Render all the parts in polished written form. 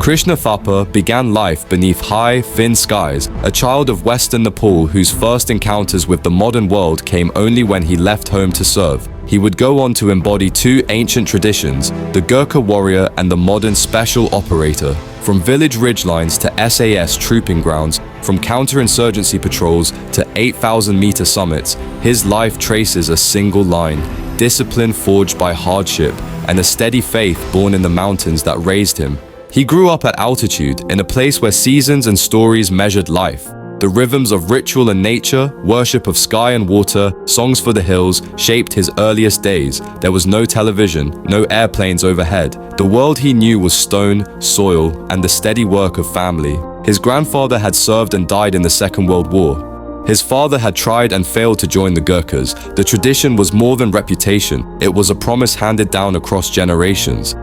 Krishna Thapa began life beneath high, thin skies, a child of Western Nepal whose first encounters with the modern world came only when he left home to serve. He would go on to embody two ancient traditions, the Gurkha warrior and the modern special operator. From village ridgelines to SAS trooping grounds, from counterinsurgency patrols to 8,000-meter summits, his life traces a single line: discipline forged by hardship and a steady faith born in the mountains that raised him. He grew up at altitude, in a place where seasons and stories measured life. The rhythms of ritual and nature, worship of sky and water, songs for the hills, shaped his earliest days. There was no television, no airplanes overhead. The world he knew was stone, soil, and the steady work of family. His grandfather had served and died in the Second World War. His father had tried and failed to join the Gurkhas. The tradition was more than reputation. It was a promise handed down across generations.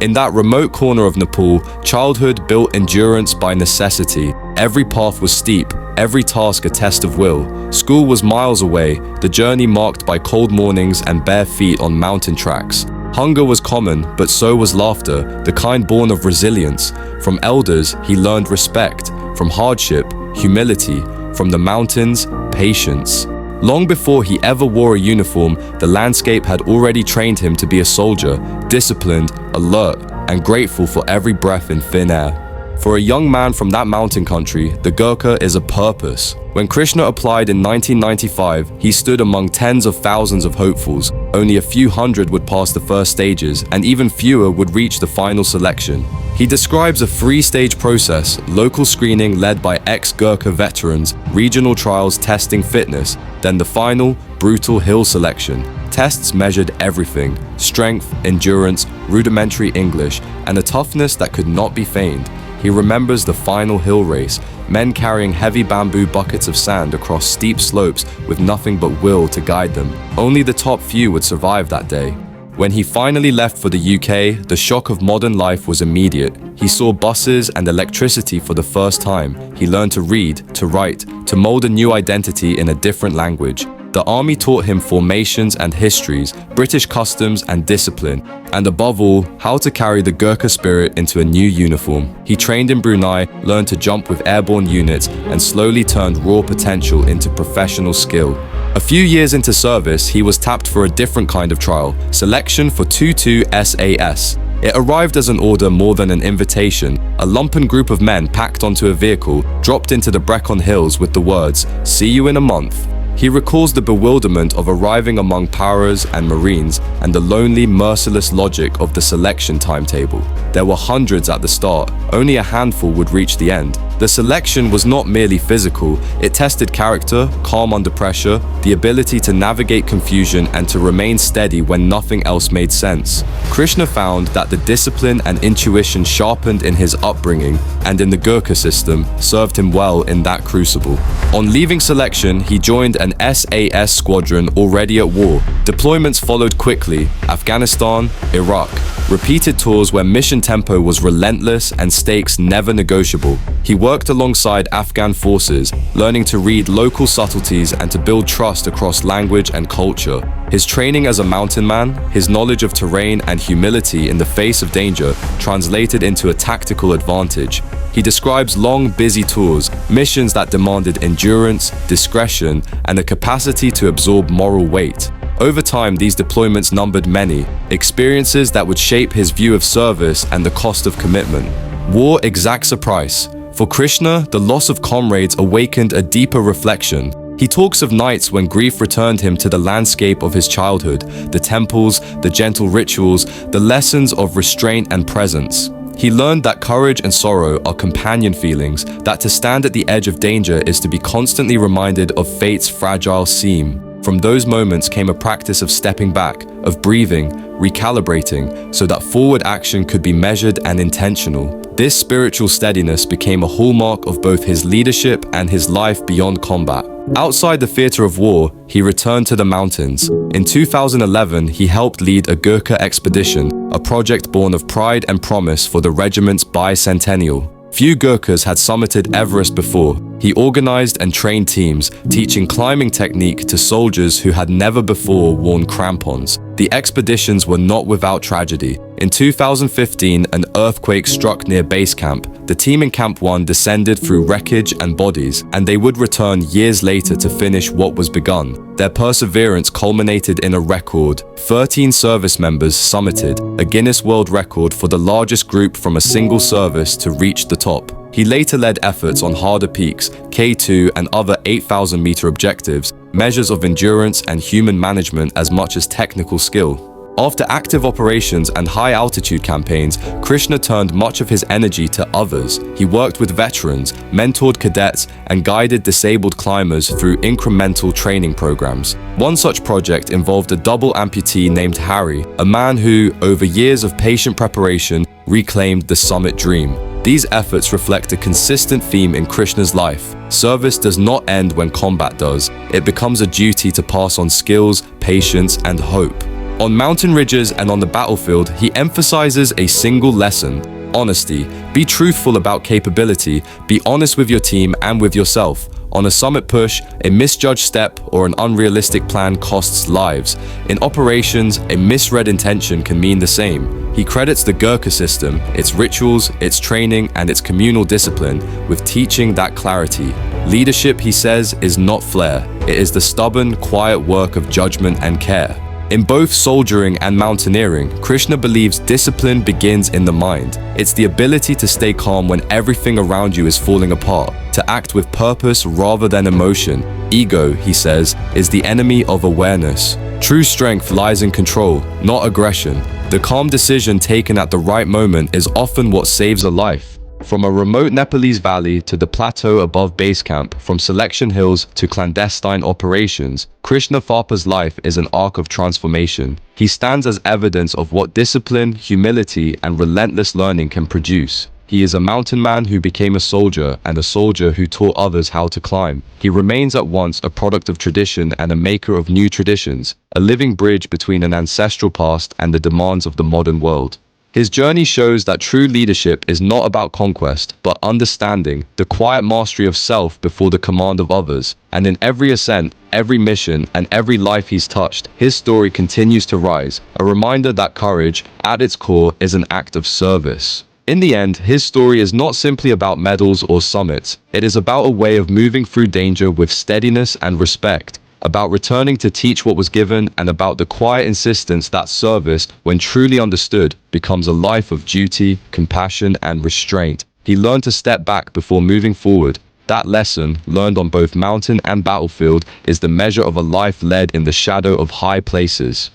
In that remote corner of Nepal, childhood built endurance by necessity. Every path was steep, every task a test of will. School was miles away, the journey marked by cold mornings and bare feet on mountain tracks. Hunger was common, but so was laughter, the kind born of resilience. From elders, he learned respect. From hardship, humility. From the mountains, patience. Long before he ever wore a uniform, the landscape had already trained him to be a soldier, disciplined, alert, and grateful for every breath in thin air. For a young man from that mountain country, the Gurkha is a purpose. When Krishna applied in 1995, he stood among tens of thousands of hopefuls. Only a few hundred would pass the first stages, and even fewer would reach the final selection. He describes a three-stage process: local screening led by ex-Gurkha veterans, regional trials testing fitness, then the final, brutal hill selection. Tests measured everything: strength, endurance, rudimentary English, and a toughness that could not be feigned. He remembers the final hill race, men carrying heavy bamboo buckets of sand across steep slopes with nothing but will to guide them. Only the top few would survive that day. When he finally left for the UK, the shock of modern life was immediate. He saw buses and electricity for the first time. He learned to read, to write, to mold a new identity in a different language. The army taught him formations and histories, British customs and discipline, and above all, how to carry the Gurkha spirit into a new uniform. He trained in Brunei, learned to jump with airborne units, and slowly turned raw potential into professional skill. A few years into service, he was tapped for a different kind of trial, selection for 22 SAS. It arrived as an order more than an invitation. A lumpen group of men packed onto a vehicle dropped into the Brecon Hills with the words, "See you in a month." He recalls the bewilderment of arriving among Paras and Marines and the lonely, merciless logic of the selection timetable. There were hundreds at the start, only a handful would reach the end. The selection was not merely physical, it tested character, calm under pressure, the ability to navigate confusion and to remain steady when nothing else made sense. Krishna found that the discipline and intuition sharpened in his upbringing and in the Gurkha system served him well in that crucible. On leaving selection, he joined an SAS squadron already at war. Deployments followed quickly: Afghanistan, Iraq. Repeated tours where mission tempo was relentless and stakes never negotiable. He worked alongside Afghan forces, learning to read local subtleties and to build trust across language and culture. His training as a mountain man, his knowledge of terrain and humility in the face of danger translated into a tactical advantage. He describes long, busy tours, missions that demanded endurance, discretion, and a capacity to absorb moral weight. Over time, these deployments numbered many, experiences that would shape his view of service and the cost of commitment. War exacts a price. For Krishna, the loss of comrades awakened a deeper reflection. He talks of nights when grief returned him to the landscape of his childhood, the temples, the gentle rituals, the lessons of restraint and presence. He learned that courage and sorrow are companion feelings, that to stand at the edge of danger is to be constantly reminded of fate's fragile seam. From those moments came a practice of stepping back, of breathing, recalibrating, so that forward action could be measured and intentional. This spiritual steadiness became a hallmark of both his leadership and his life beyond combat. Outside the theater of war, he returned to the mountains. In 2011, he helped lead a Gurkha expedition, a project born of pride and promise for the regiment's bicentennial. Few Gurkhas had summited Everest before. He organized and trained teams, teaching climbing technique to soldiers who had never before worn crampons. The expeditions were not without tragedy. In 2015, an earthquake struck near base camp. The team in Camp 1 descended through wreckage and bodies, and they would return years later to finish what was begun. Their perseverance culminated in a record. 13 service members summited, a Guinness World Record for the largest group from a single service to reach the top. He later led efforts on harder peaks, K2 and other 8,000-meter objectives, measures of endurance and human management as much as technical skill. After active operations and high-altitude campaigns, Krishna turned much of his energy to others. He worked with veterans, mentored cadets, and guided disabled climbers through incremental training programs. One such project involved a double amputee named Harry, a man who, over years of patient preparation, reclaimed the summit dream. These efforts reflect a consistent theme in Krishna's life. Service does not end when combat does. It becomes a duty to pass on skills, patience, and hope. On mountain ridges and on the battlefield, he emphasizes a single lesson: honesty. Be truthful about capability, be honest with your team and with yourself. On a summit push, a misjudged step or an unrealistic plan costs lives. In operations, a misread intention can mean the same. He credits the Gurkha system, its rituals, its training, and its communal discipline with teaching that clarity. Leadership, he says, is not flair. It is the stubborn, quiet work of judgment and care. In both soldiering and mountaineering, Krishna believes discipline begins in the mind. It's the ability to stay calm when everything around you is falling apart, to act with purpose rather than emotion. Ego, he says, is the enemy of awareness. True strength lies in control, not aggression. The calm decision taken at the right moment is often what saves a life. From a remote Nepalese valley to the plateau above base camp, from selection hills to clandestine operations, Krishna Thapa's life is an arc of transformation. He stands as evidence of what discipline, humility, and relentless learning can produce. He is a mountain man who became a soldier, and a soldier who taught others how to climb. He remains at once a product of tradition and a maker of new traditions, a living bridge between an ancestral past and the demands of the modern world. His journey shows that true leadership is not about conquest, but understanding, the quiet mastery of self before the command of others. And in every ascent, every mission, and every life he's touched, his story continues to rise, a reminder that courage, at its core, is an act of service. In the end, his story is not simply about medals or summits. It is about a way of moving through danger with steadiness and respect, about returning to teach what was given, and about the quiet insistence that service, when truly understood, becomes a life of duty, compassion, and restraint. He learned to step back before moving forward. That lesson, learned on both mountain and battlefield, is the measure of a life led in the shadow of high places.